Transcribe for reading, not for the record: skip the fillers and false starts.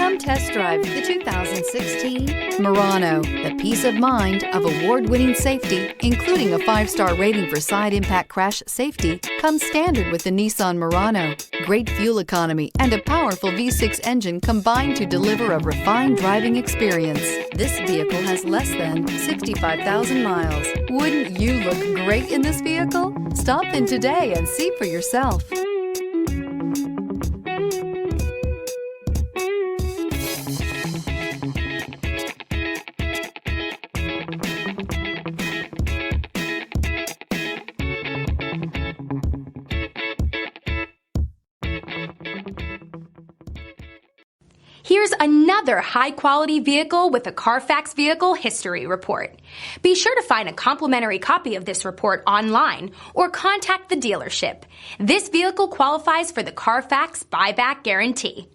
Come test drive the 2016 Murano. The peace of mind of award-winning safety, including a 5-star rating for side impact crash safety, comes standard with the Nissan Murano. Great fuel economy and a powerful V6 engine combine to deliver a refined driving experience. This vehicle has less than 65,000 miles. Wouldn't you look great in this vehicle? Stop in today and see for yourself. Here's another high-quality vehicle with a Carfax Vehicle History Report. Be sure to find a complimentary copy of this report online or contact the dealership. This vehicle qualifies for the Carfax Buyback Guarantee.